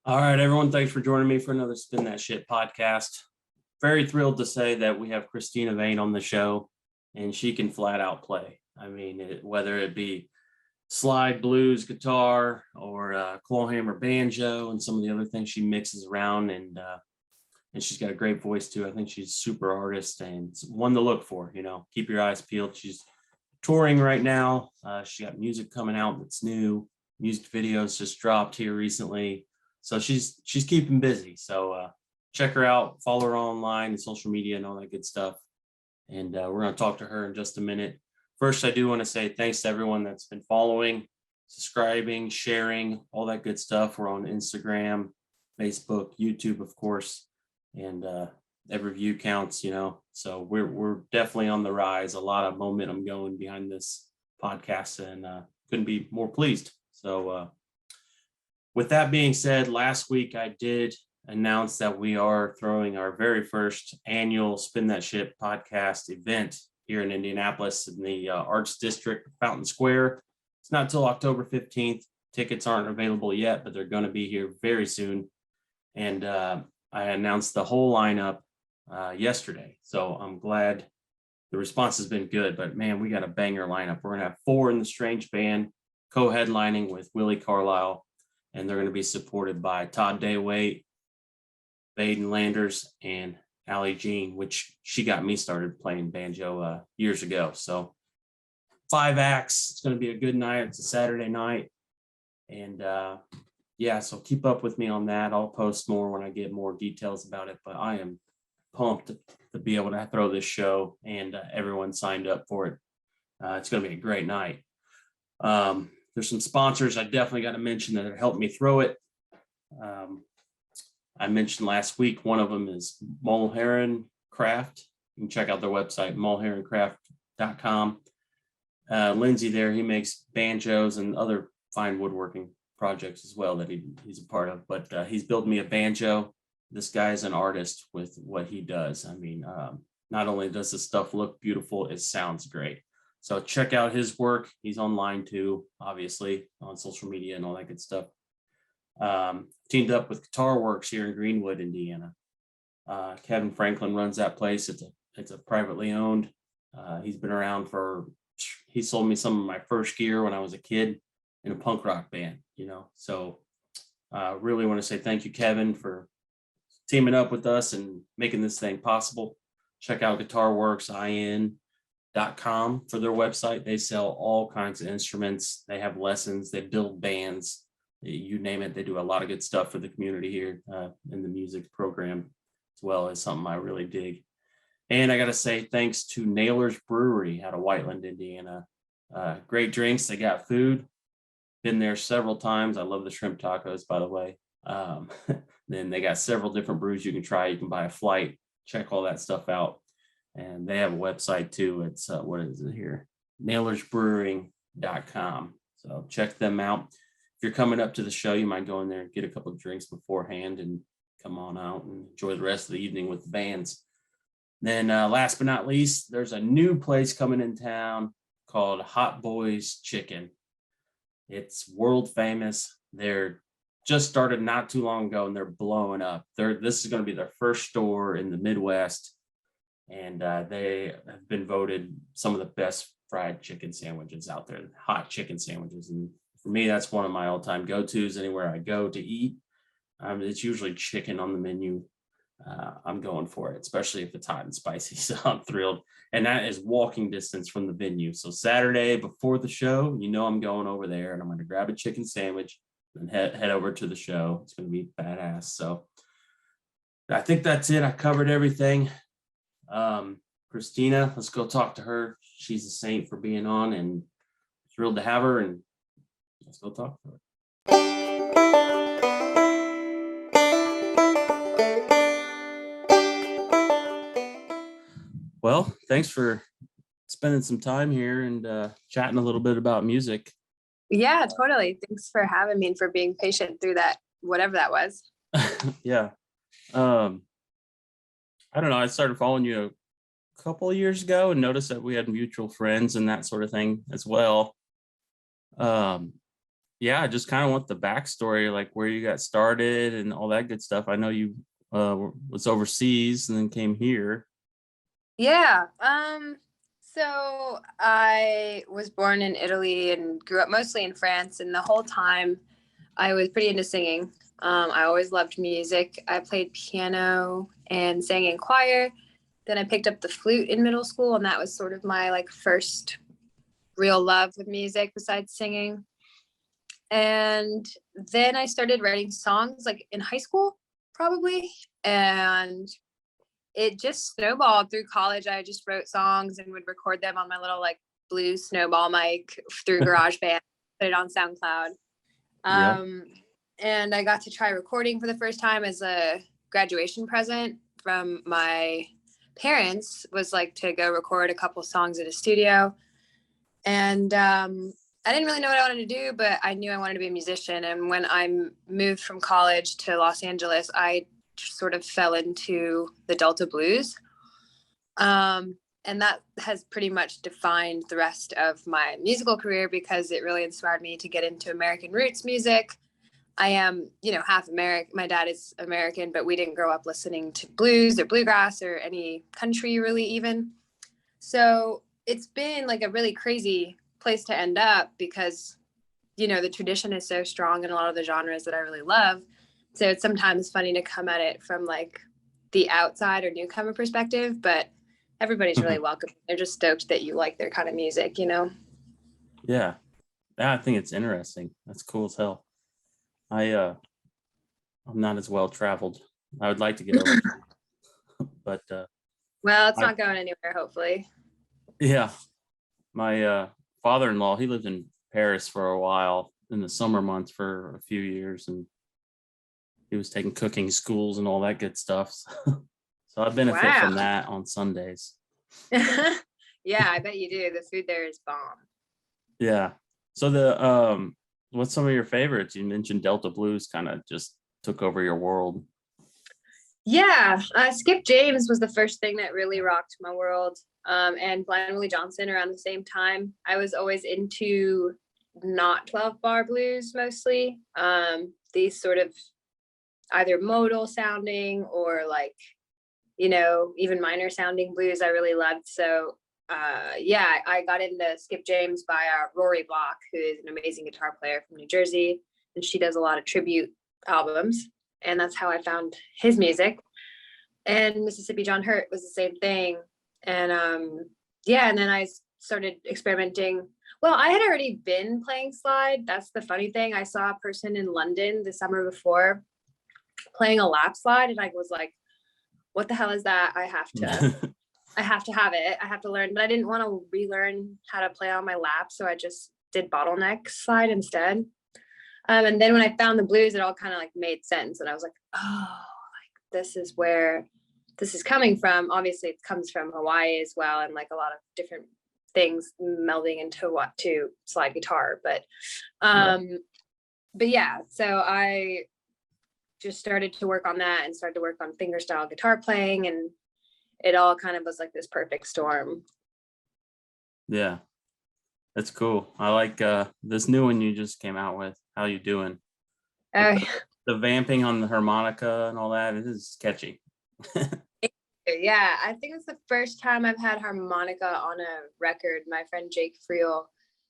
All right, everyone. Thanks for joining me for another Spin That Shit podcast. Very thrilled to say that we have Cristina Vane on the show, and she can flat out play. I mean, whether it be slide, blues, guitar, or clawhammer, banjo, and some of the other things she mixes around, and she's got a great voice too. I think she's a super artist and one to look for. Keep your eyes peeled. She's touring right now. She got music coming out that's new. Music videos just dropped here recently. So she's keeping busy. So check her out, follow her online and social media and all that good stuff. And we're going to talk to her in just a minute. First, I do want to say thanks to everyone that's been following, subscribing, sharing, all that good stuff. We're on Instagram, Facebook, YouTube, of course, and every view counts, So we're definitely on the rise. A lot of momentum going behind this podcast, and couldn't be more pleased. So with that being said, last week I did announce that we are throwing our very first annual Spin That Shit podcast event here in Indianapolis in the Arts District, Fountain Square. It's not till October 15th. Tickets aren't available yet, but they're going to be here very soon. And I announced the whole lineup yesterday. So I'm glad the response has been good, but man, we got a banger lineup. We're going to have 4 in the Strange Band, co-headlining with Willie Carlisle. And they're going to be supported by Todd Daywaite, Baden Landers, and Allie Jean, which she got me started playing banjo years ago. So 5 acts. It's going to be a good night. It's a Saturday night. And so keep up with me on that. I'll post more when I get more details about it. But I am pumped to be able to throw this show, and everyone signed up for it. It's going to be a great night. There's some sponsors I definitely got to mention that have helped me throw it. I mentioned last week, one of them is Mulherron Craft. You can check out their website, mulherroncraft.com. Lindsay there, he makes banjos and other fine woodworking projects as well that he's a part of. But he's built me a banjo. This guy is an artist with what he does. I mean, not only does the stuff look beautiful, it sounds great. So check out his work. He's online too, obviously, on social media and all that good stuff. Teamed up with Guitar Works here in Greenwood, Indiana. Kevin Franklin runs that place. It's a privately owned. He's been around he sold me some of my first gear when I was a kid in a punk rock band, So really want to say thank you, Kevin, for teaming up with us and making this thing possible. Check out GuitarWorksIN.com for their website. They sell all kinds of instruments. They have lessons. They build bands. You name it. They do a lot of good stuff for the community here in the music program, as well as something I really dig. And I got to say thanks to Naylor's Brewery out of Whiteland, Indiana. Great drinks. They got food. Been there several times. I love the shrimp tacos, by the way. Then they got several different brews you can try. You can buy a flight. Check all that stuff out. And they have a website too. It's what is it here? NailersBrewing.com. So check them out. If you're coming up to the show, you might go in there and get a couple of drinks beforehand and come on out and enjoy the rest of the evening with the bands. Then last but not least, there's a new place coming in town called Hot Boys Chicken. It's world famous. They're just started not too long ago and they're blowing up. This is going to be their first store in the Midwest. And they have been voted some of the best fried chicken sandwiches out there, hot chicken sandwiches. And for me, that's one of my all-time go-tos anywhere I go to eat. It's usually chicken on the menu. I'm going for it, especially if it's hot and spicy. So I'm thrilled. And that is walking distance from the venue. So Saturday before the show, I'm going over there and I'm going to grab a chicken sandwich and head over to the show. It's going to be badass. So I think that's it. I covered everything. Cristina, let's go talk to her. She's a saint for being on and thrilled to have her, and let's go talk to her. Well, thanks for spending some time here and chatting a little bit about music. Yeah, totally. Thanks for having me and for being patient through that, whatever that was. Yeah. I don't know. I started following you a couple of years ago and noticed that we had mutual friends and that sort of thing as well. yeah, just kind of want the backstory, like where you got started and all that good stuff. I know you was overseas and then came here. Yeah. So I was born in Italy and grew up mostly in France, and the whole time I was pretty into singing. I always loved music. I played piano and sang in choir. Then I picked up the flute in middle school, and that was sort of my like first real love with music besides singing. And then I started writing songs like in high school, probably. And it just snowballed through college. I just wrote songs and would record them on my little like blue snowball mic through GarageBand, put it on SoundCloud. Yep. And I got to try recording for the first time as a graduation present from my parents, was like to go record a couple songs at a studio. And I didn't really know what I wanted to do, but I knew I wanted to be a musician. And when I moved from college to Los Angeles, I sort of fell into the Delta blues. And that has pretty much defined the rest of my musical career because it really inspired me to get into American roots music. I am, half American. My dad is American, but we didn't grow up listening to blues or bluegrass or any country really even. So it's been like a really crazy place to end up because, the tradition is so strong in a lot of the genres that I really love. So it's sometimes funny to come at it from like the outside or newcomer perspective, but everybody's really welcome. They're just stoked that you like their kind of music. Yeah. I think it's interesting. That's cool as hell. I'm not as well traveled. I would like to get over, but Well, it's not going anywhere, hopefully. yeah, my father-in-law, he lived in Paris for a while in the summer months for a few years, and he was taking cooking schools and all that good stuff. So I benefit from that on Sundays. Yeah, I bet you do. The food there is bomb. Yeah. So what's some of your favorites? You mentioned Delta Blues kind of just took over your world. Yeah, Skip James was the first thing that really rocked my world. And Blind Willie Johnson around the same time. I was always into not 12 bar blues mostly. These sort of either modal sounding or like, even minor sounding blues I really loved. So I got into Skip James by Rory Block, who is an amazing guitar player from New Jersey, and she does a lot of tribute albums, and that's how I found his music. And Mississippi John Hurt was the same thing. And and then I started experimenting. Well, I had already been playing slide. That's the funny thing. I saw a person in London the summer before playing a lap slide, and I was like, what the hell is that? I have to have it. I have to learn, but I didn't want to relearn how to play on my lap. So I just did bottleneck slide instead. And then when I found the blues, it all kind of like made sense. And I was like, oh, like this is where this is coming from. Obviously it comes from Hawaii as well. And like a lot of different things melding into what to slide guitar. But yeah, so I just started to work on that and started to work on fingerstyle guitar playing, and it all kind of was like this perfect storm. Yeah, that's cool. I like this new one you just came out with. How you doing? The vamping on the harmonica and all that, it is catchy. Yeah, I think it's the first time I've had harmonica on a record. My friend Jake Friel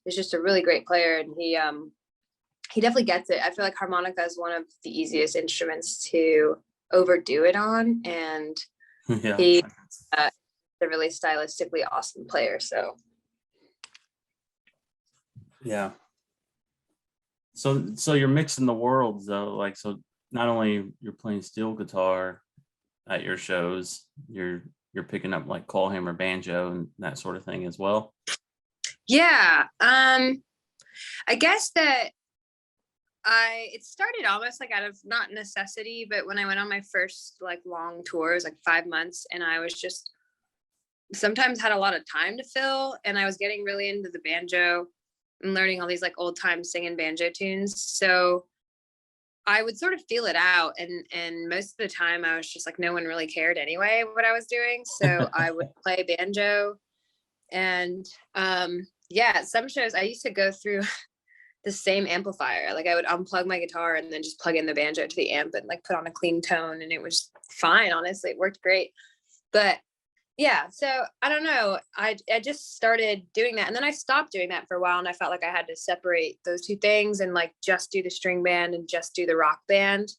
is just a really great player, and he definitely gets it. I feel like harmonica is one of the easiest instruments to overdo it on, and Yeah, he's a really stylistically awesome player. So yeah. So you're mixing the worlds though, like, so not only you're playing steel guitar at your shows, you're picking up like clawhammer, banjo, and that sort of thing as well. Yeah, I guess that it started almost like out of not necessity, but when I went on my first like long tours, like 5 months, and I was just sometimes had a lot of time to fill, and I was getting really into the banjo and learning all these like old time singing banjo tunes. So I would sort of feel it out, and most of the time I was just like, no one really cared anyway what I was doing. So I would play banjo, and some shows I used to go through the same amplifier. Like I would unplug my guitar and then just plug in the banjo to the amp and like put on a clean tone, and it was fine. Honestly, it worked great. But yeah, so I don't know. I just started doing that, and then I stopped doing that for a while, and I felt like I had to separate those two things and like just do the string band and just do the rock band.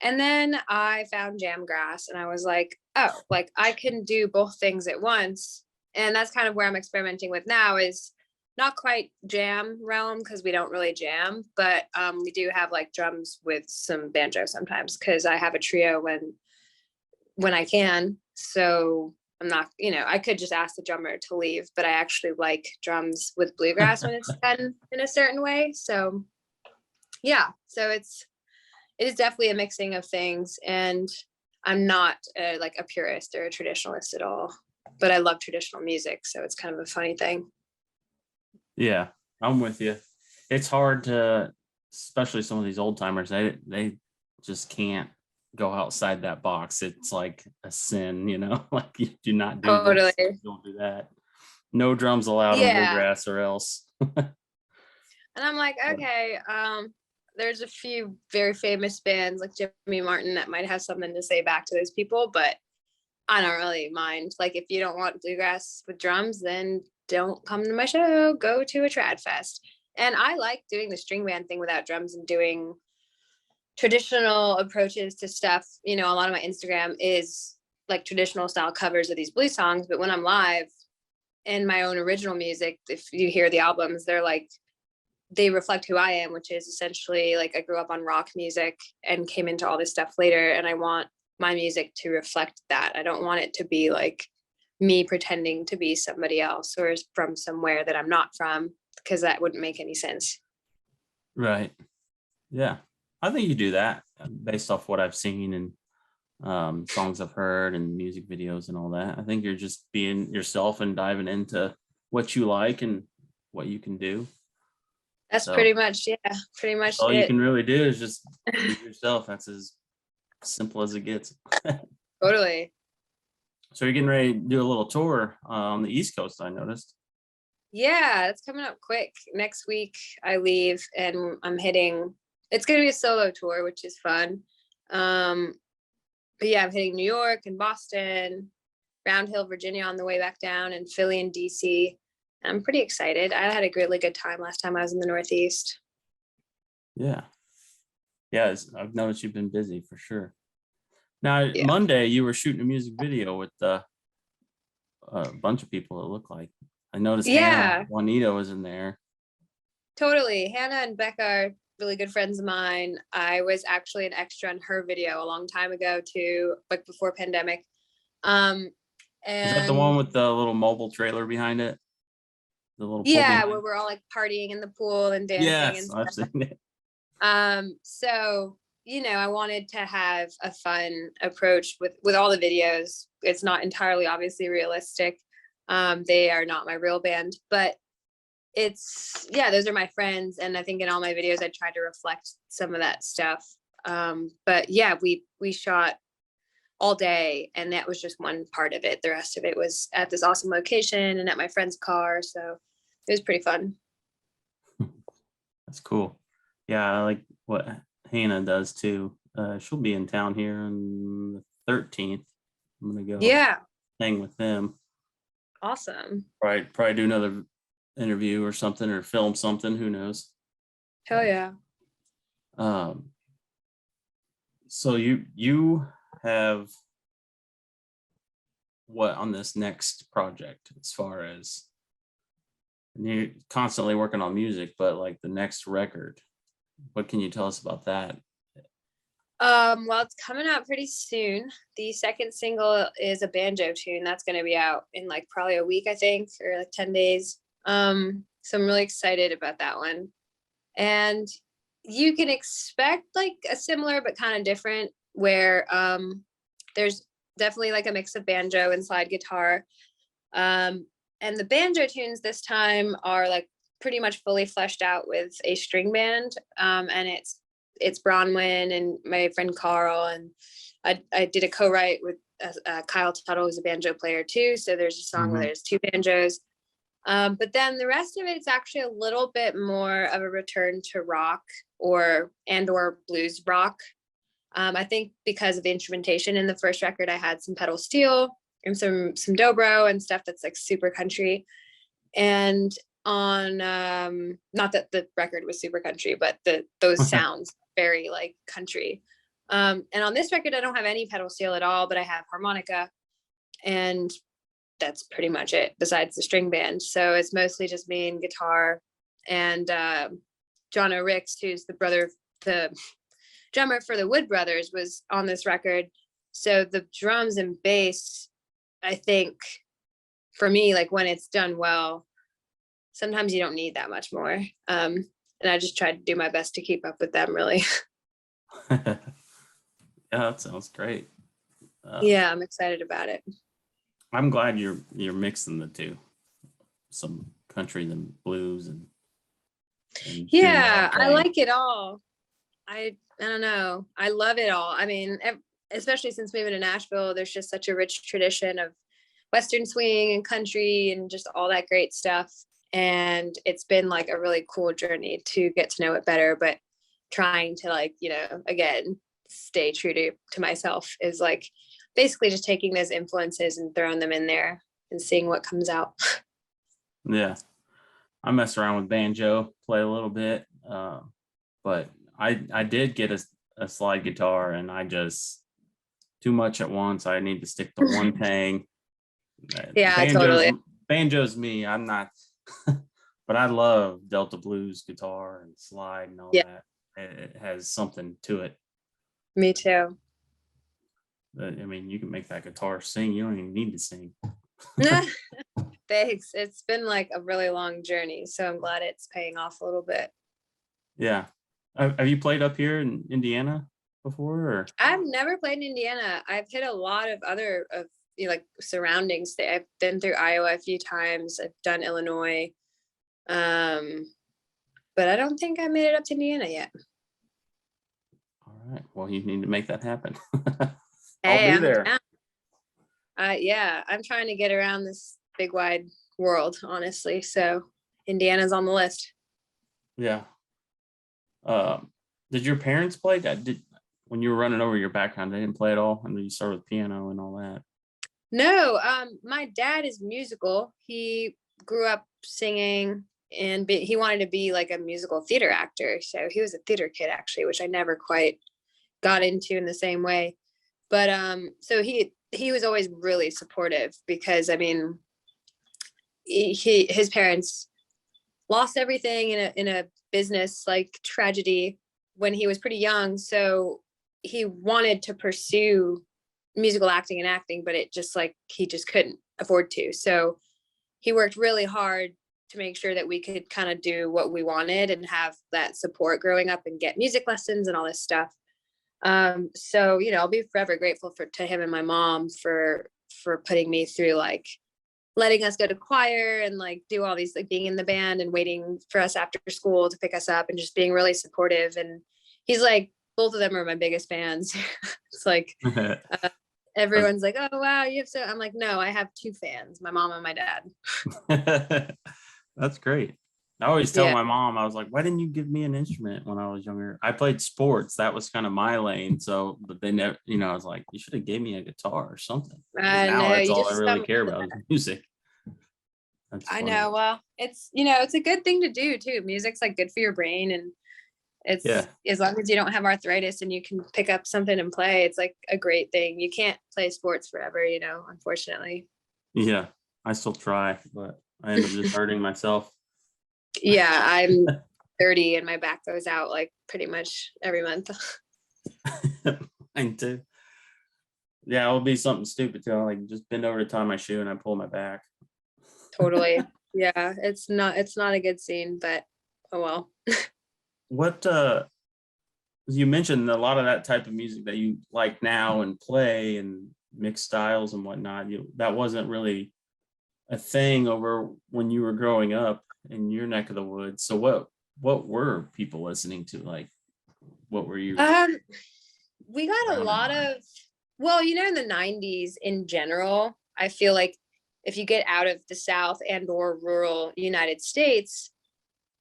And then I found Jamgrass, and I was like, oh, like I can do both things at once. And that's kind of where I'm experimenting with now, is not quite jam realm because we don't really jam, but we do have like drums with some banjo sometimes because I have a trio when I can. So I'm not, I could just ask the drummer to leave, but I actually like drums with bluegrass when it's done in a certain way. So yeah, so it is definitely a mixing of things, and I'm not like a purist or a traditionalist at all, but I love traditional music, so it's kind of a funny thing. Yeah, I'm with you. It's hard to, especially some of these old timers, they just can't go outside that box. It's like a sin, like you do not do Totally. this, don't do that. No drums allowed on Yeah. bluegrass or else. And I'm like, okay, there's a few very famous bands like Jimmy Martin that might have something to say back to those people, but I don't really mind. Like, if you don't want bluegrass with drums, then don't come to my show. Go to a trad fest. And I like doing the string band thing without drums and doing traditional approaches to stuff. A lot of my Instagram is like traditional style covers of these blues songs, but when I'm live in my own original music, if you hear the albums, they reflect who I am, which is essentially like I grew up on rock music and came into all this stuff later. And I want my music to reflect that. I don't want it to be like me pretending to be somebody else or from somewhere that I'm not from, because that wouldn't make any sense. Right. Yeah. I think you do that based off what I've seen and songs I've heard and music videos and all that. I think you're just being yourself and diving into what you like and what you can do. That's pretty much all it. you can really do is just be yourself. That's as simple as it gets. Totally. So you're getting ready to do a little tour on the East Coast, I noticed. Yeah, it's coming up quick. Next week I leave and it's going to be a solo tour, which is fun. But yeah, I'm hitting New York and Boston, Round Hill, Virginia on the way back down, and Philly and DC. I'm pretty excited. I had a really good time last time I was in the Northeast. Yeah. Yeah, I've noticed you've been busy for sure. Now, Yeah. Monday, you were shooting a music video with a bunch of people, it looked like. I noticed Hannah Juanita was in there. Totally. Hannah and Becca are really good friends of mine. I was actually an extra in her video a long time ago too, like before pandemic. And is that the one with the little mobile trailer behind it? The little where we're all like partying in the pool and dancing. Yes, and I've seen it. So I wanted to have a fun approach with all the videos. It's not entirely obviously realistic. They are not my real band, but those are my friends, and I think in all my videos I tried to reflect some of that stuff. But yeah, we shot all day, and that was just one part of it. The rest of it was at this awesome location and at my friend's car, so it was pretty fun. That's cool. Yeah, I like what Hannah does too. She'll be in town here on the 13th. I'm gonna go hang with them. Awesome. Probably do another interview or something, or film something, who knows. Hell yeah. So you have what on this next project, as far as, and you're constantly working on music, but like the next record, what can you tell us about that? Well, it's coming out pretty soon. The second single is a banjo tune that's going to be out in like probably a week, I think, or like 10 days. So I'm really excited about that one. And you can expect like a similar but kind of different, where there's definitely like a mix of banjo and slide guitar. And the banjo tunes this time are like pretty much fully fleshed out with a string band. And it's Bronwyn and my friend Carl, and I did a co-write with Kyle Tuttle, who's a banjo player too. So there's a song where there's two banjos. But then the rest of it, it's actually a little bit more of a return to rock or blues rock. I think because of the instrumentation in the first record, I had some pedal steel and some dobro and stuff that's like super country. And on not that the record was super country, but those sounds very like country. And on this record, I don't have any pedal steel at all, but I have harmonica, and that's pretty much it besides the string band. So it's mostly just me and guitar. And John O'Ricks, who's the drummer for the Wood Brothers, was on this record. So the drums and bass, I think for me, like when it's done well, sometimes you don't need that much more. And I just tried to do my best to keep up with them, really. Yeah, that sounds great. Yeah, I'm excited about it. I'm glad you're mixing the two, some country and blues and yeah, I like it all. I don't know. I love it all. I mean, especially since moving to Nashville, there's just such a rich tradition of Western swing and country and just all that great stuff. And it's been like a really cool journey to get to know it better, but trying to like, again, stay true to myself is like basically just taking those influences and throwing them in there and seeing what comes out. Yeah. I mess around with banjo, play a little bit. But I did get a slide guitar, and I just too much at once. I need to stick to one thing. Yeah, totally. Banjo's me. I'm not, but I love Delta blues guitar and slide and all that. It has something to it. Me too. I mean, you can make that guitar sing. You don't even need to sing. Thanks. It's been like a really long journey, so I'm glad it's paying off a little bit. Yeah. Have you played up here in Indiana before? Or? I've never played in Indiana. I've hit a lot of other like surrounding state. I've been through Iowa a few times. I've done Illinois, but I don't think I made it up to Indiana yet. All right. Well, you need to make that happen. Hey, I'll be there. Yeah, I'm trying to get around this big wide world, honestly. So Indiana's on the list. Yeah. Did your parents play that? When you were running over your background, they didn't play at all? I mean, you started with piano and all that. No, my dad is musical. He grew up singing, and he wanted to be like a musical theater actor. So he was a theater kid, actually, which I never quite got into in the same way. But so he was always really supportive, because I mean, his parents lost everything in a business like tragedy when he was pretty young. So he wanted to pursue musical acting, but it just like he just couldn't afford to. So he worked really hard to make sure that we could kind of do what we wanted and have that support growing up and get music lessons and all this stuff. So I'll be forever grateful to him and my mom for putting me through, like letting us go to choir and like do all these, like being in the band and waiting for us after school to pick us up and just being really supportive. And he's like, both of them are my biggest fans. It's like everyone's like, oh wow, you have so. I'm like, no, I have two fans, my mom and my dad. That's great. I always tell my mom, I was like, why didn't you give me an instrument when I was younger? I played sports. That was kind of my lane. So, but they never, I was like, you should have gave me a guitar or something. Now that's all I really care about is music. I know. Well, it's, it's a good thing to do too. Music's like good for your brain, and it's as long as you don't have arthritis and you can pick up something and play, it's like a great thing. You can't play sports forever, unfortunately. Yeah, I still try, but I end up just hurting myself. Yeah, I'm 30 and my back goes out like pretty much every month. Mine too. Yeah, it'll be something stupid too. I'll like just bend over to tie my shoe and I pull my back. Totally. Yeah, it's not a good scene, but oh well. What you mentioned a lot of that type of music that you like now and play and mixed styles and whatnot. That wasn't really a thing over when you were growing up in your neck of the woods. So what were people listening to? Like, what were you? We got a lot of, well, in the 90s in general, I feel like if you get out of the South and or rural United States,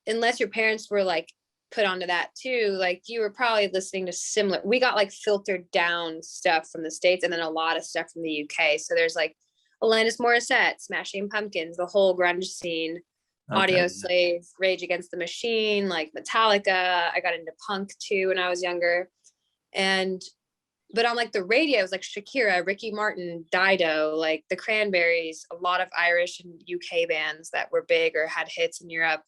unless your parents were like put onto that too, like you were probably listening to similar, we got like filtered down stuff from the States and then a lot of stuff from the UK. So there's like Alanis Morissette, Smashing Pumpkins, the whole grunge scene, Audio Slave, Rage Against the Machine, like Metallica. I got into punk too when I was younger. And but on like the radio, it was like Shakira, Ricky Martin, Dido, like the Cranberries, a lot of Irish and UK bands that were big or had hits in Europe.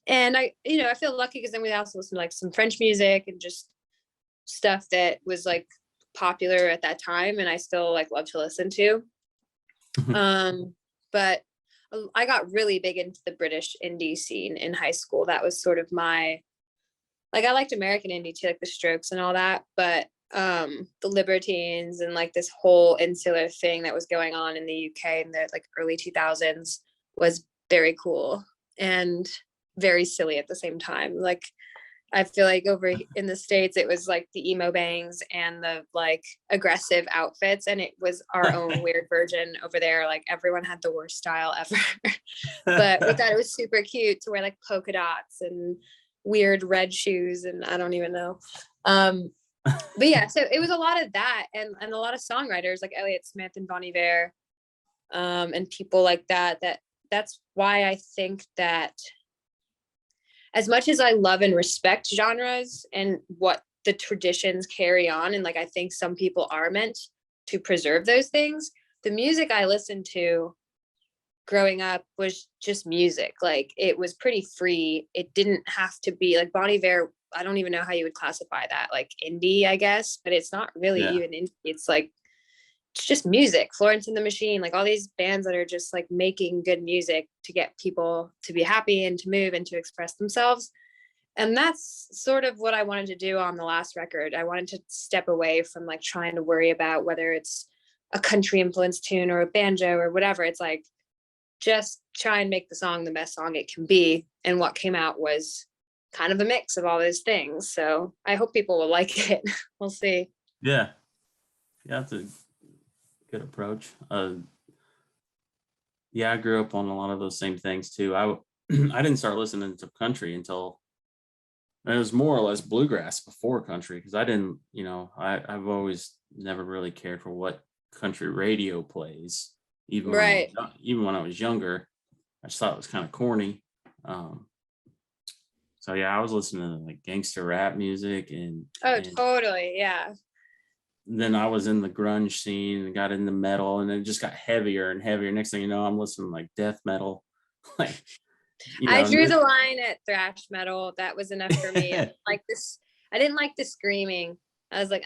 And I, I feel lucky because then we also listened to like some French music and just stuff that was like popular at that time and I still like love to listen to. But I got really big into the British indie scene in high school. That was sort of my, like, I liked American indie too, like the Strokes and all that, but the Libertines and like this whole insular thing that was going on in the UK in the like early 2000s was very cool and very silly at the same time. Like I feel like over in the States it was like the emo bangs and the like aggressive outfits, and it was our own weird version over there. Like everyone had the worst style ever. But we thought it was super cute to wear like polka dots and weird red shoes and I don't even know. But yeah, so it was a lot of that and a lot of songwriters like Elliott Smith and Bon Iver, and people like that's why I think that as much as I love and respect genres and what the traditions carry on, and like I think some people are meant to preserve those things, the music I listened to growing up was just music. Like it was pretty free. It didn't have to be like Bon Iver. I don't even know how you would classify that, like indie, I guess, but it's not really even indie. It's like, it's just music. Florence and the Machine, like all these bands that are just like making good music to get people to be happy and to move and to express themselves. And that's sort of what I wanted to do on the last record. I wanted to step away from like trying to worry about whether it's a country influenced tune or a banjo or whatever. It's like, just try and make the song the best song it can be. And what came out was kind of a mix of all those things. So I hope people will like it. We'll see. Yeah. That's a good approach. I grew up on a lot of those same things too. I didn't start listening to country until it was more or less bluegrass before country, because I didn't, I've always never really cared for what country radio plays, even when I was younger. I just thought it was kind of corny. So yeah, I was listening to like gangster rap music and totally, yeah. Then I was in the grunge scene and got into metal, and it just got heavier and heavier. Next thing you know, I'm listening to like death metal. Like, I drew the line at thrash metal. That was enough for me. Like this, I didn't like the screaming. I was like,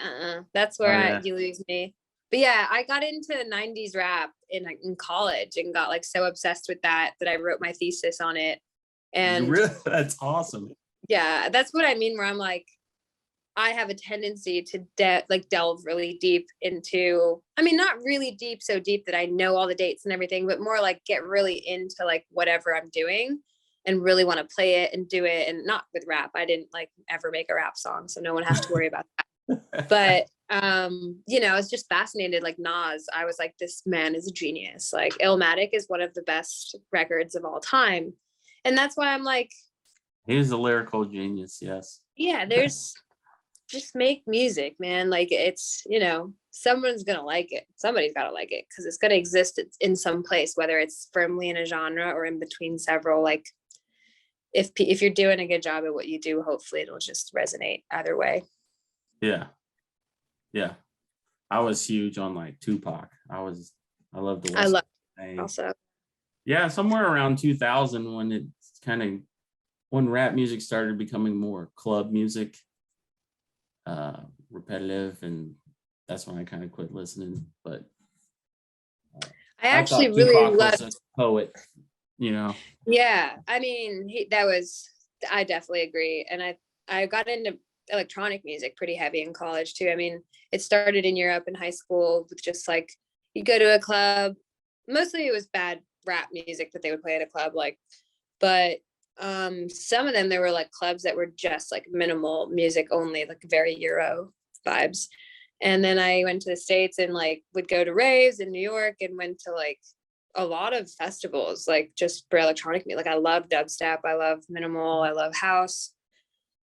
that's where you lose me. But yeah, I got into 90s rap in college and got like so obsessed with that I wrote my thesis on it. And really, that's awesome. Yeah, that's what I mean, where I'm like, I have a tendency to delve really deep into, I mean, not really deep, so deep that I know all the dates and everything, but more like get really into like whatever I'm doing and really want to play it and do it. And not with rap. I didn't like ever make a rap song, so no one has to worry about that. But, I was just fascinated, like Nas. I was like, this man is a genius. Like Illmatic is one of the best records of all time. And that's why I'm like, he's a lyrical genius. Yes. Yeah, there's just make music, man. Like it's, someone's going to like it. Somebody's got to like it because it's going to exist in some place, whether it's firmly in a genre or in between several. Like if you're doing a good job at what you do, hopefully it'll just resonate either way. Yeah. Yeah. I was huge on like Tupac. I loved the West. I love also. Yeah, somewhere around 2000 when rap music started becoming more club music, repetitive, and that's when I kind of quit listening. But I actually really loved a poet, Yeah, I mean, I definitely agree, and I got into electronic music pretty heavy in college too. I mean, it started in Europe in high school with just like you go to a club. Mostly it was bad rap music that they would play at a club, but some of them there were like clubs that were just like minimal music only, like very Euro vibes. And then I went to the States and like would go to raves in New York and went to like a lot of festivals, like just for electronic music. Like I love dubstep, I love minimal, I love house.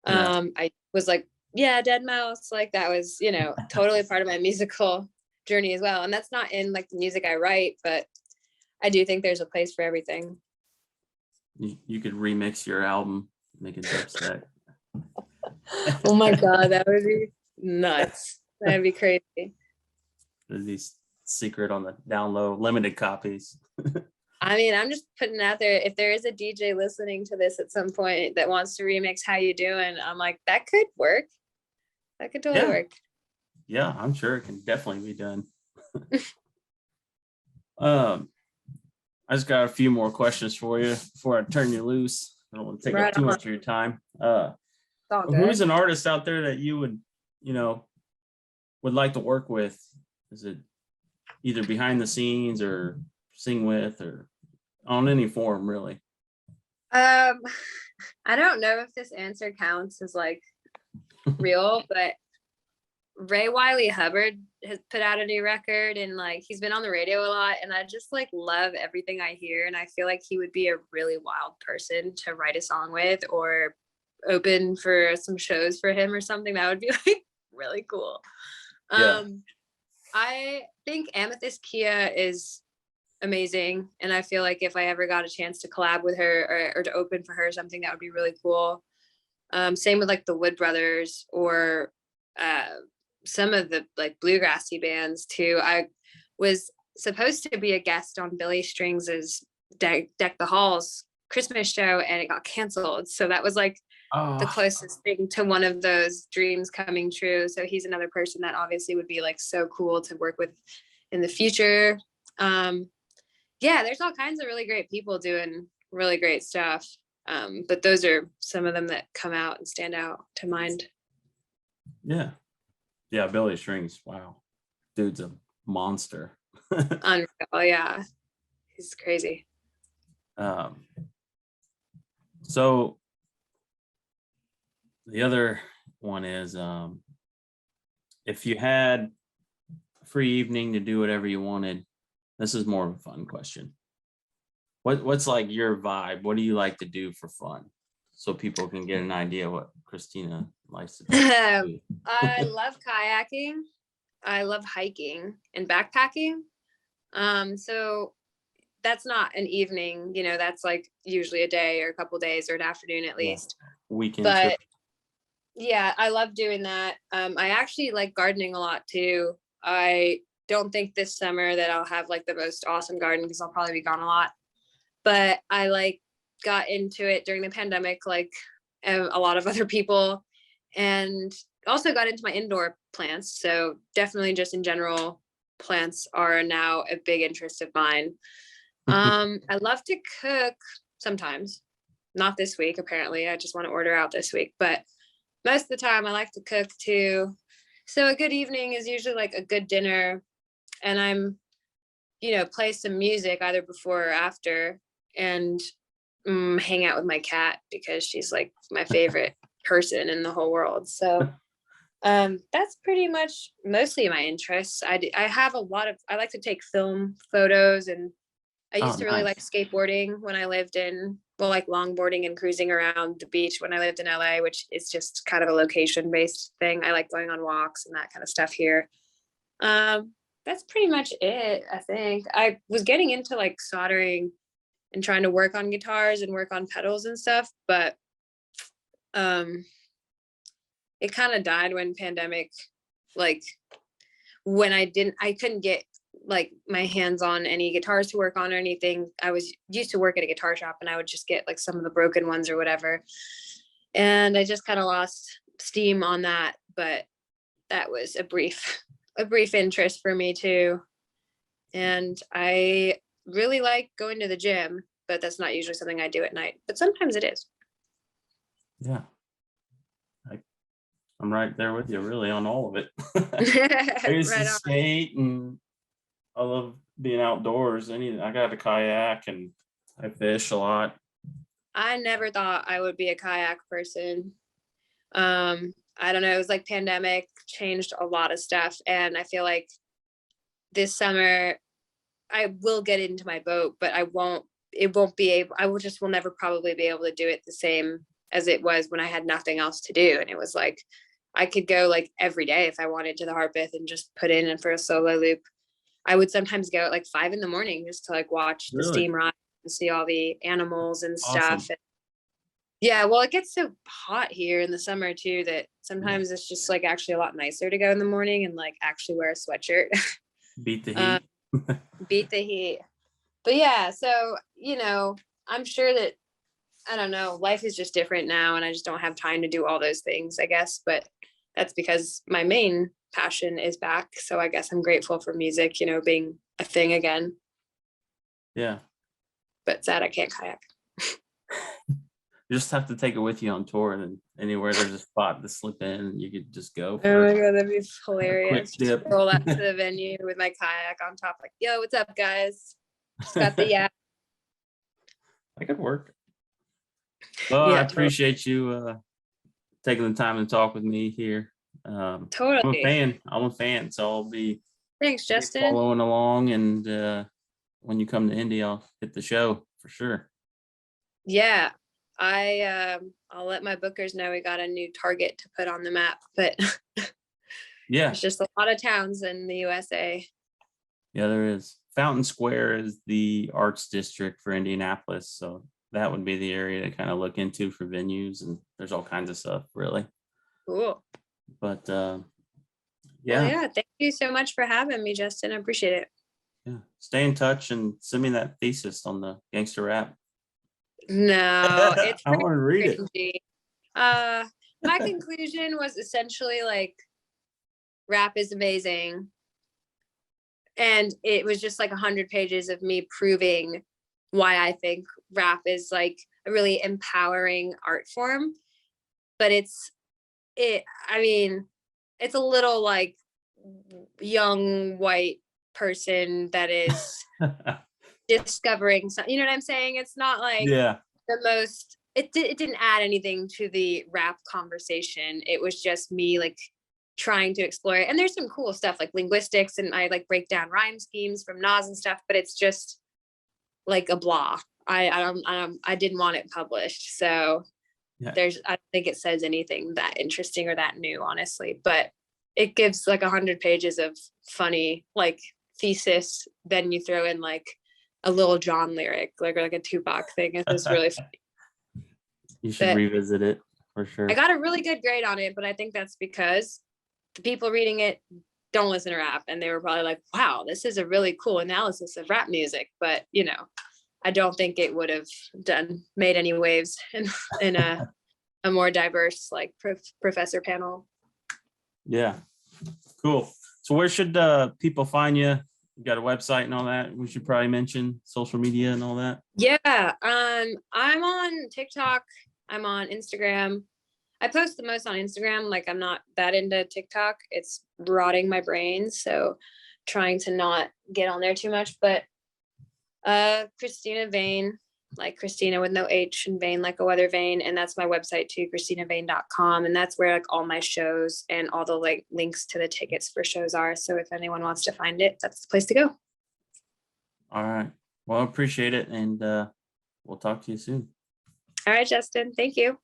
Yeah. I was like, yeah, Dead Mouse, like that was, totally part of my musical journey as well. And that's not in like the music I write, but I do think there's a place for everything. You could remix your album, make a dubstep. Oh my God, that would be nuts. That'd be crazy. These secret on the down low, limited copies. I mean, I'm just putting it out there. If there is a DJ listening to this at some point that wants to remix How You Doing, I'm like, that could work. That could totally work. Yeah, I'm sure it can definitely be done. I just got a few more questions for you before I turn you loose. I don't want to take up too much of your time. Who's an artist out there that you would like to work with? Is it either behind the scenes or sing with or on any form, really? I don't know if this answer counts as like real, but Ray Wiley Hubbard has put out a new record and like he's been on the radio a lot, and I just like love everything I hear, and I feel like he would be a really wild person to write a song with or open for some shows for him or something. That would be like really cool. Yeah. I think Amethyst Kia is amazing, and I feel like if I ever got a chance to collab with her or to open for her or something, that would be really cool. Same with like the Wood Brothers or some of the like bluegrassy bands too. I was supposed to be a guest on Billy Strings's Deck the Halls Christmas show, and it got canceled. So that was like the closest thing to one of those dreams coming true. So he's another person that obviously would be like so cool to work with in the future. Yeah, there's all kinds of really great people doing really great stuff. But those are some of them that come out and stand out to mind. Yeah, Billy Strings. Wow, dude's a monster. Unreal, yeah, he's crazy. So the other one is, if you had a free evening to do whatever you wanted, this is more of a fun question. What's like your vibe? What do you like to do for fun? So people can get an idea what Cristina likes to do. I love kayaking. I love hiking and backpacking. So that's not an evening, that's like usually a day or a couple days or an afternoon at least. Weekend but trip. Yeah, I love doing that. I actually like gardening a lot too. I don't think this summer that I'll have like the most awesome garden because I'll probably be gone a lot. But I like got into it during the pandemic, like a lot of other people, and also got into my indoor plants. So definitely just in general, plants are now a big interest of mine. I love to cook sometimes, not this week, apparently. I just want to order out this week, but most of the time I like to cook too. So a good evening is usually like a good dinner, and I'm, play some music either before or after, and hang out with my cat because she's like my favorite person in the whole world. So that's pretty much mostly my interests. I have I like to take film photos, and I used to really like skateboarding when I lived in, like longboarding and cruising around the beach when I lived in LA, which is just kind of a location based thing. I like going on walks and that kind of stuff here. That's pretty much it. I think I was getting into like soldering and trying to work on guitars and work on pedals and stuff, but it kind of died when pandemic, like when I couldn't get like my hands on any guitars to work on or anything. I was used to work at a guitar shop, and I would just get like some of the broken ones or whatever. And I just kind of lost steam on that, but that was a brief interest for me too. And I really like going to the gym, but that's not usually something I do at night, but sometimes it is. Yeah. I'm right there with you really on all of it. I used to skate, and I love being outdoors. I got a kayak and I fish a lot. I never thought I would be a kayak person. I don't know. It was like pandemic changed a lot of stuff. And I feel like this summer I will get into my boat, but will never probably be able to do it the same as it was when I had nothing else to do. And it was like, I could go like every day if I wanted to the Harpeth and just put in and for a solo loop. I would sometimes go at like 5 a.m. just to like watch the Really? steam rise and see all the animals and stuff. Awesome. And yeah, well, it gets so hot here in the summer too that sometimes it's just like actually a lot nicer to go in the morning and like actually wear a sweatshirt. Beat the heat. Beat the heat. But yeah, so I'm sure that, I don't know, life is just different now and I just don't have time to do all those things, I guess. But that's because my main passion is back. So I guess I'm grateful for music, being a thing again. Yeah. But sad I can't kayak. You just have to take it with you on tour, and anywhere there's a spot to slip in, you could just go. Oh my God, that'd be hilarious. Quick dip. Just roll up to the venue with my kayak on top, like, yo, what's up, guys? Just got the yak. That could work. Well, Yeah, I appreciate you taking the time to talk with me here. totally. I'm a fan, so I'll be Thanks, Justin. following along, and when you come to Indy, I'll hit the show for sure. Yeah, I'll let my bookers know we got a new target to put on the map, but Yeah, there's just a lot of towns in the USA. yeah, there is. Fountain Square is the arts district for Indianapolis, so that would be the area to kind of look into for venues, and there's all kinds of stuff, really. Cool. But Well, yeah, thank you so much for having me, Justin. I appreciate it. yeah, stay in touch and send me that thesis on the gangster rap. No, it's I want to read it. cringy. My conclusion was essentially like, rap is amazing. And it was just like 100 pages of me proving why I think rap is like a really empowering art form. But it's a little like young white person that is discovering something, you know what I'm saying? It's not like Yeah. it didn't add anything to the rap conversation. It was just me like trying to explore it. And there's some cool stuff like linguistics, and I like break down rhyme schemes from Nas and stuff, but it's just like a blah. I didn't want it published. So Yeah. I don't think it says anything that interesting or that new, honestly, but it gives like 100 pages of funny like thesis. Then you throw in like a Lil Jon lyric, like a Tupac thing. It's just really funny. You should revisit it for sure. I got a really good grade on it, but I think that's because the people reading it don't listen to rap, and they were probably like, wow, this is a really cool analysis of rap music. But I don't think it would have made any waves in a more diverse like professor panel. Yeah, cool. So where should people find you? You got a website and all that? We should probably mention social media and all that. Yeah, I'm on TikTok. I'm on Instagram. I post the most on Instagram. Like, I'm not that into TikTok. It's rotting my brain, so trying to not get on there too much. But Cristina Vane, like Christina with no H, and Vane like a weather vane, and that's my website too, ChristinaVane.com, and that's where like all my shows and all the like links to the tickets for shows are. So if anyone wants to find it, that's the place to go. All right. Well, I appreciate it, and we'll talk to you soon. All right, Justin. Thank you.